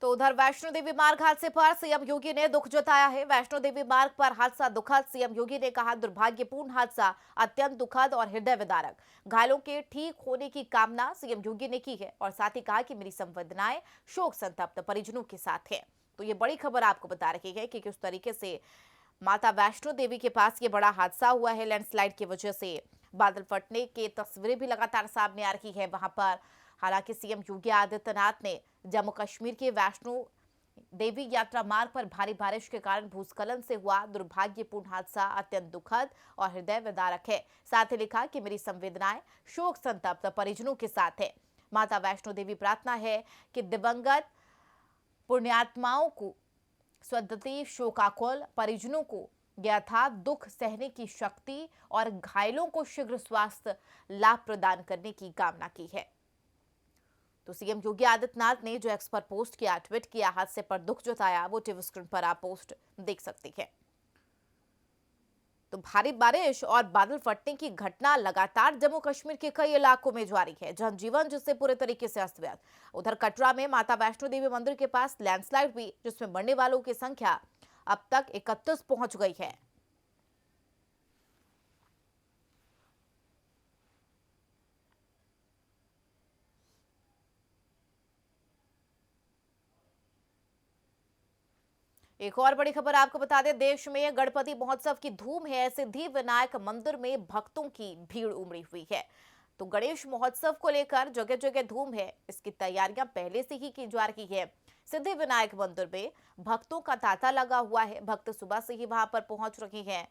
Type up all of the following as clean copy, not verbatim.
तो उधर वैष्णो देवी मार्ग हादसे पर सीएम योगी ने दुख जताया है। वैष्णो देवी मार्ग पर हादसा दुखद, सीएम योगी ने कहा दुर्भाग्यपूर्ण हादसा, अत्यंत दुखद और हृदय विदारक। घायलों के ठीक होने की कामना सीएम योगी ने की है और साथ ही कहा कि मेरी संवेदनाएं शोक संतप्त परिजनों के साथ है। तो ये बड़ी खबर आपको बता रही है कि किस तरीके से माता वैष्णो देवी के पास ये बड़ा हादसा हुआ है। लैंडस्लाइड की वजह से बादल फटने की तस्वीरें भी लगातार सामने आ रही है वहां पर। हालांकि सीएम योगी आदित्यनाथ ने जम्मू कश्मीर के वैष्णो देवी यात्रा मार्ग पर भारी बारिश के कारण भूस्खलन से हुआ दुर्भाग्यपूर्ण हादसा अत्यंत दुखद और हृदय विदारक है। साथ ही लिखा कि मेरी संवेदनाएं शोक संतप्त परिजनों के साथ है। माता वैष्णो देवी प्रार्थना है कि दिवंगत पुण्यात्माओं को सद्गति, शोकाकुल परिजनों को यथार्थ दुख सहने की शक्ति और घायलों को शीघ्र स्वास्थ्य लाभ प्रदान करने की कामना की है। तो सीएम योगी आदित्यनाथ ने जो एक्स पर पोस्ट किया, ट्वीट किया, हादसे पर दुख जताया, वो टीवी स्क्रीन पर आप पोस्ट देख सकते हैं। तो भारी बारिश और बादल फटने की घटना लगातार जम्मू कश्मीर के कई इलाकों में जारी है। जनजीवन जिससे पूरे तरीके से अस्त व्यस्त। उधर कटरा में माता वैष्णो देवी मंदिर के पास लैंडस्लाइड हुई, जिसमें मरने वालों की संख्या अब तक 31 पहुंच गई है। एक और बड़ी खबर आपको बता दें, देश में गणपति महोत्सव की धूम है। सिद्धि विनायक मंदिर में भक्तों की भीड़ उमड़ी हुई है। तो गणेश महोत्सव को लेकर जगह जगह धूम है। इसकी तैयारियां पहले से ही की जा रही है। सिद्धि विनायक मंदिर में भक्तों का तांता लगा हुआ है। भक्त सुबह से ही वहां पर पहुंच रहे हैं।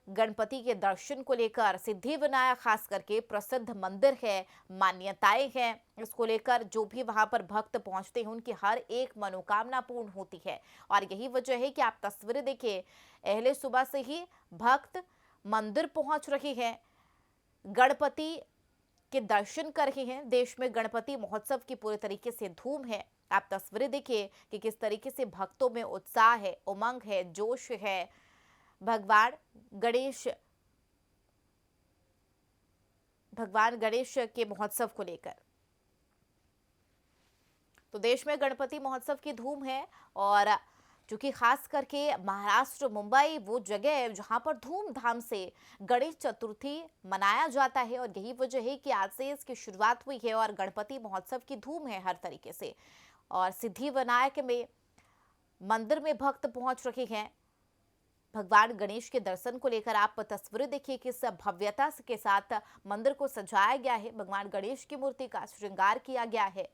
गणपति के दर्शन को लेकर सिद्धि विनायक खास करके प्रसिद्ध मंदिर है, मान्यताएं हैं। इसको लेकर जो भी वहां पर भक्त पहुंचते हैं उनकी हर एक मनोकामना पूर्ण होती है। और यही वजह है कि आप तस्वीरें देखिए, पहले सुबह से ही भक्त मंदिर पहुंच रहे हैं, गणपति के दर्शन कर रहे हैं। देश में गणपति महोत्सव की पूरे तरीके से धूम है। आप तस्वीरें देखिए कि किस तरीके से भक्तों में उत्साह है, उमंग है, जोश है। गणेश भगवान गणेश के महोत्सव को लेकर तो देश में गणपति महोत्सव की धूम है। और चूंकि खास करके महाराष्ट्र, मुंबई वो जगह है जहां पर धूमधाम से गणेश चतुर्थी मनाया जाता है। और यही वजह है कि आज से इसकी शुरुआत हुई है और गणपति महोत्सव की धूम है हर तरीके से। और सिद्धि विनायक में मंदिर में भक्त पहुंच रहे हैं। भगवान गणेश के दर्शन को लेकर आप तस्वीरें देखिए किस भव्यता के साथ मंदिर को सजाया गया है। भगवान गणेश की मूर्ति का श्रृंगार किया गया है,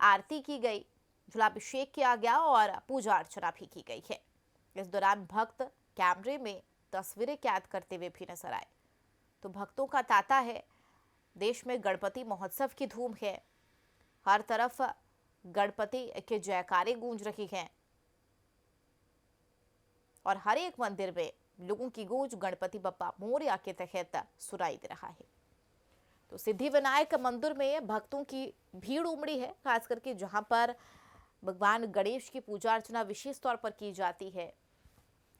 आरती की गई, जलाभिषेक किया गया और पूजा अर्चना भी की गई है। इस दौरान भक्त कैमरे में तस्वीरें कैद करते हुए भी नजर आए। तो भक्तों का तांता है। देश में गणपति महोत्सव की धूम है। हर तरफ गणपति के जयकारे गूंज रही हैं और हर एक मंदिर में लोगों की गूंज गणपति बप्पा मोरया के तहत सुनाई दे रहा है। तो सिद्धि विनायक मंदिर में भक्तों की भीड़ उमड़ी है, खास करके जहां पर भगवान गणेश की पूजा अर्चना विशेष तौर पर की जाती है।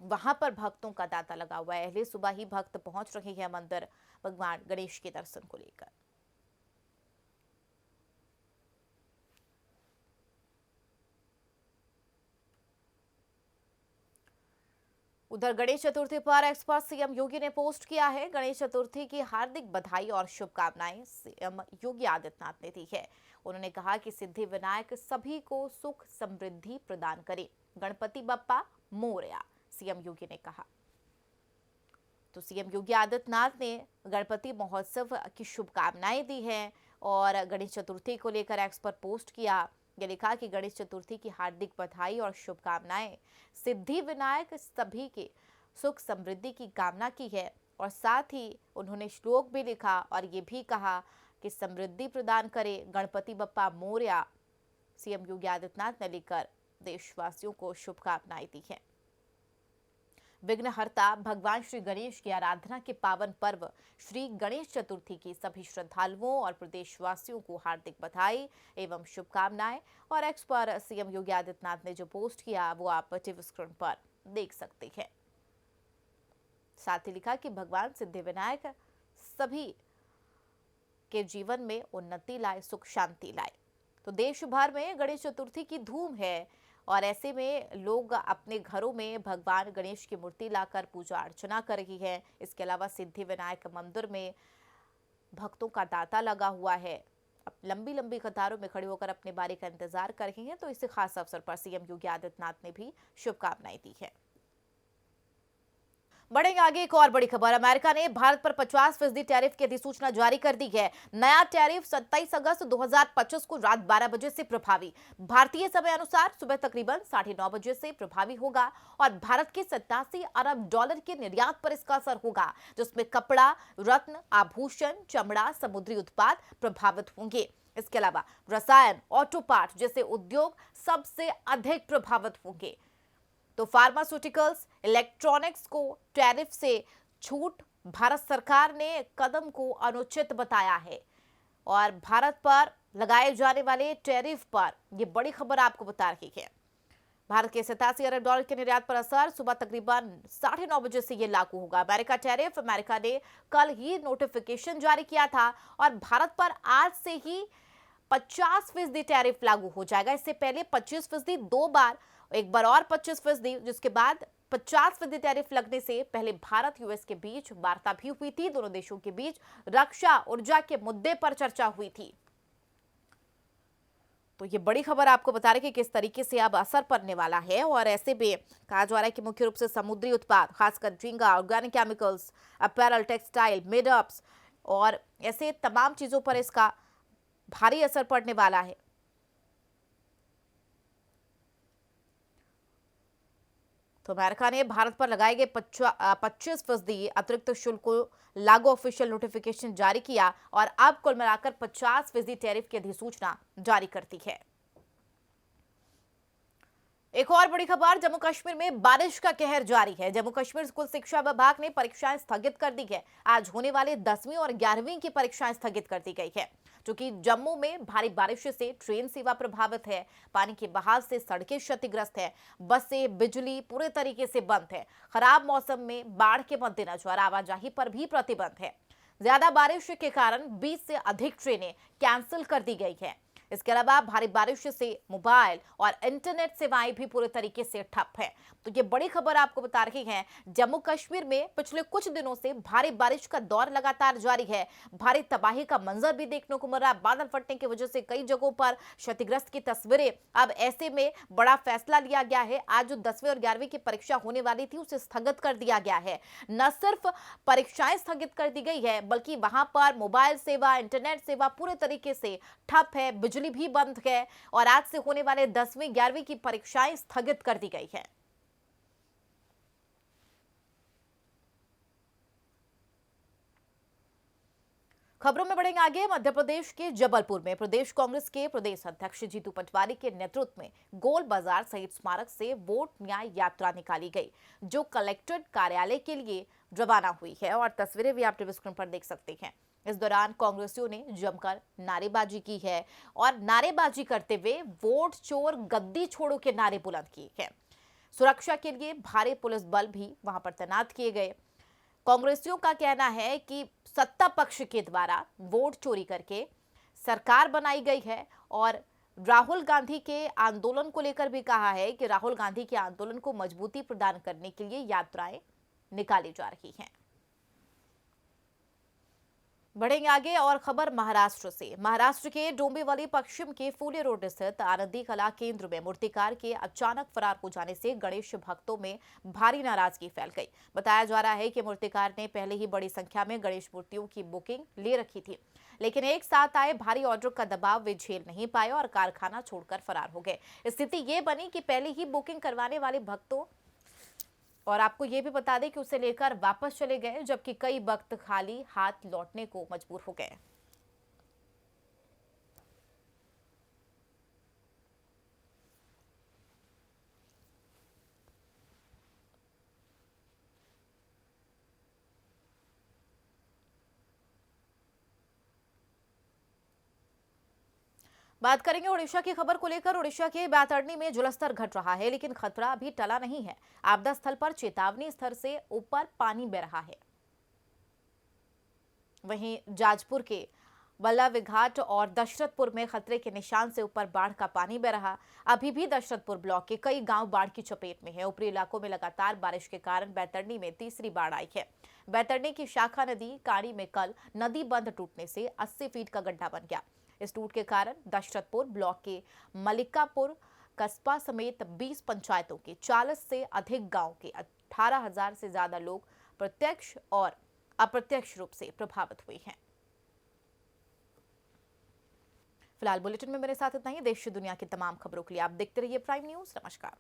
वहां पर भक्तों का तांता लगा हुआ है। पहले सुबह ही भक्त पहुंच रहे हैं मंदिर भगवान गणेश के दर्शन को लेकर। उधर गणेश चतुर्थी पर एक्सपर्ट सीएम योगी ने पोस्ट किया है। गणेश चतुर्थी की हार्दिक बधाई और शुभकामनाएं सीएम योगी आदित्यनाथ ने दी है। उन्होंने कहा कि सिद्धि विनायक सभी को सुख समृद्धि प्रदान करे, गणपति बप्पा मोरया, सीएम योगी ने कहा। तो सीएम योगी आदित्यनाथ ने गणपति महोत्सव की शुभकामनाएं दी हैं और गणेश चतुर्थी को लेकर एक्स पर पोस्ट किया। ये लिखा कि गणेश चतुर्थी की हार्दिक बधाई और शुभकामनाएं, सिद्धि विनायक सभी के सुख समृद्धि की कामना की है। और साथ ही उन्होंने श्लोक भी लिखा और ये भी कहा कि समृद्धि प्रदान करे, गणपति बप्पा मोरया। सीएम योगी आदित्यनाथ ने लिखकर देशवासियों को शुभकामनाएं दी हैं। विघ्नहर्ता भगवान श्री गणेश की आराधना के पावन पर्व श्री गणेश चतुर्थी की सभी श्रद्धालुओं और प्रदेशवासियों को हार्दिक बधाई एवं शुभकामनाएं। और एक्स पर सीएम योगी आदित्यनाथ ने जो पोस्ट किया वो आप टीवी स्क्रीन पर देख सकते हैं। साथ ही लिखा कि भगवान सिद्धिविनायक सभी के जीवन में उन्नति लाए, सुख शांति लाए। तो देश भर में गणेश चतुर्थी की धूम है और ऐसे में लोग अपने घरों में भगवान गणेश की मूर्ति लाकर पूजा अर्चना कर रही है। इसके अलावा सिद्धि विनायक मंदिर में भक्तों का तांता लगा हुआ है। अब लंबी लंबी कतारों में खड़े होकर अपने बारी का इंतजार कर रही हैं। तो इस खास अवसर पर सीएम योगी आदित्यनाथ ने भी शुभकामनाएं दी है। बढ़ेंगे आगे, एक और बड़ी खबर। अमेरिका ने भारत पर 50% टैरिफ की अधिसूचना जारी कर दी है। नया टैरिफ 27 अगस्त 2025 को रात 12 बजे से प्रभावी, भारतीय समय अनुसार सुबह तकरीबन 9:30 बजे से प्रभावी होगा और भारत के 87 अरब डॉलर के निर्यात पर इसका असर होगा, जिसमें कपड़ा, रत्न, आभूषण, चमड़ा, समुद्री उत्पाद प्रभावित होंगे। इसके अलावा रसायन, ऑटो पार्ट जैसे उद्योग सबसे अधिक प्रभावित होंगे। तो फार्मास्यूटिकल्स, इलेक्ट्रॉनिक्स को टैरिफ से छूट, भारत सरकार ने कदम को अनुचित बताया है और भारत पर लगाए जाने वाले टैरिफ पर यह बड़ी खबर आपको बता रही है। भारत के 87 अरब डॉलर के निर्यात पर असर सुबह तकरीबन 9:30 बजे से यह लागू होगा। अमेरिका टैरिफ, अमेरिका ने कल ही नोटिफिकेशन जारी किया था और भारत पर आज से ही 50% टैरिफ लागू हो जाएगा। इससे पहले 25%, दो बार, एक बार और 25%, जिसके बाद 50% टैरिफ लगने से पहले भारत यूएस के बीच वार्ता भी हुई थी। दोनों देशों के बीच रक्षा, ऊर्जा के मुद्दे पर चर्चा हुई थी। तो ये बड़ी खबर आपको बता रही है कि किस तरीके से अब असर पड़ने वाला है और ऐसे में कहा जा रहा है कि मुख्य रूप से समुद्री उत्पाद, खासकर झींगा, organic chemicals, apparel, textile, made-ups और ऐसे तमाम चीजों पर इसका भारी असर पड़ने वाला है। तो अमेरिका ने भारत पर लगाए गए 25% अतिरिक्त शुल्क को लागू ऑफिशियल नोटिफिकेशन जारी किया और अब कुल मिलाकर 50% टैरिफ की अधिसूचना जारी करती है। एक और बड़ी खबर, जम्मू कश्मीर में बारिश का कहर जारी है। जम्मू कश्मीर स्कूल शिक्षा विभाग ने परीक्षाएं स्थगित कर दी है। आज होने वाले 10वीं और 11वीं की परीक्षाएं स्थगित कर दी गई है, क्योंकि जम्मू में भारी बारिश से ट्रेन सेवा प्रभावित है, पानी के बहाव से सड़कें क्षतिग्रस्त है, बसें, बिजली पूरे तरीके से बंद है। खराब मौसम में बाढ़ के मद्देनजर आवाजाही पर भी प्रतिबंध है। ज्यादा बारिश के कारण 20 से अधिक ट्रेनें कैंसिल कर दी गई है। इसके अलावा भारी बारिश से मोबाइल और इंटरनेट सेवाएं भी पूरे तरीके से ठप है। तो ये बड़ी खबर आपको बता रही है, जम्मू कश्मीर में पिछले कुछ दिनों से भारी बारिश का दौर लगातार जारी है। भारी तबाही का मंजर भी देखने को मिल रहा है। बादल फटने की वजह से कई जगहों पर क्षतिग्रस्त की तस्वीरें। अब ऐसे में बड़ा फैसला लिया गया है। आज जो 10वीं और 11वीं की परीक्षा होने वाली थी उसे स्थगित कर दिया गया है। न सिर्फ परीक्षाएं स्थगित कर दी गई है, बल्कि वहां पर मोबाइल सेवा, इंटरनेट सेवा पूरे तरीके से ठप है, बिजली भी बंद है और आज से होने वाले 10वीं 11वीं की परीक्षाएं स्थगित कर दी गई है। खबरों में बढ़ेंगे आगे। मध्य प्रदेश के जबलपुर में प्रदेश कांग्रेस के प्रदेश अध्यक्ष जीतू पटवारी के नेतृत्व में गोल बाजार शहीद स्मारक से वोट न्याय यात्रा निकाली गई, जो कलेक्ट्रेट कार्यालय के लिए रवाना हुई है और तस्वीरें भी आप टीवी स्क्रीन पर देख सकते हैं। इस दौरान कांग्रेसियों ने जमकर नारेबाजी की है और नारेबाजी करते हुए वोट चोर गद्दी छोड़ो के नारे बुलंद किए हैं। सुरक्षा के लिए भारी पुलिस बल भी वहां पर तैनात किए गए। कांग्रेसियों का कहना है कि सत्ता पक्ष के द्वारा वोट चोरी करके सरकार बनाई गई है और राहुल गांधी के आंदोलन को लेकर भी कहा है कि राहुल गांधी के आंदोलन को मजबूती प्रदान करने के लिए यात्राएं निकाली जा रही हैं। बढ़ेंगे आगे और खबर महाराष्ट्र से। महाराष्ट्र के डोंबिवली पश्चिम के फूले रोड स्थित आनंदी कला केंद्र में मूर्तिकार के अचानक फरार हो जाने से गणेश भक्तों में भारी नाराजगी फैल गई। बताया जा रहा है कि मूर्तिकार ने पहले ही बड़ी संख्या में गणेश मूर्तियों की बुकिंग ले रखी थी, लेकिन एक साथ आए भारी ऑर्डर का दबाव वे झेल नहीं पाए और कारखाना छोड़कर फरार हो गए। स्थिति ये बनी कि पहले ही बुकिंग करवाने वाले भक्तों और आपको ये भी बता दें कि उसे लेकर वापस चले गए, जबकि कई भक्त खाली हाथ लौटने को मजबूर हो गए। बात करेंगे ओडिशा की खबर को लेकर। ओडिशा के बैतरणी में जलस्तर घट रहा है, लेकिन खतरा अभी टला नहीं है। आपदा स्थल पर चेतावनी स्तर से ऊपर पानी बह रहा है। वहीं जाजपुर के वल्लभ घाट और दशरथपुर में खतरे के निशान से ऊपर बाढ़ का पानी बह रहा। अभी भी दशरथपुर ब्लॉक के कई गांव बाढ़ की चपेट में है। ऊपरी इलाकों में लगातार बारिश के कारण बैतरणी में तीसरी बाढ़ आई है। बैतरणी की शाखा नदी काड़ी में कल नदी बंध टूटने से 80 फीट का गड्ढा बन गया। इस टूट के कारण दशरथपुर ब्लॉक के मलिकापुर कस्बा समेत 20 पंचायतों के 40 से अधिक गांव के 18,000 से ज्यादा लोग प्रत्यक्ष और अप्रत्यक्ष रूप से प्रभावित हुए हैं। फिलहाल बुलेटिन में मेरे साथ इतना ही। देश दुनिया की तमाम खबरों के लिए आप देखते रहिए प्राइम न्यूज। नमस्कार।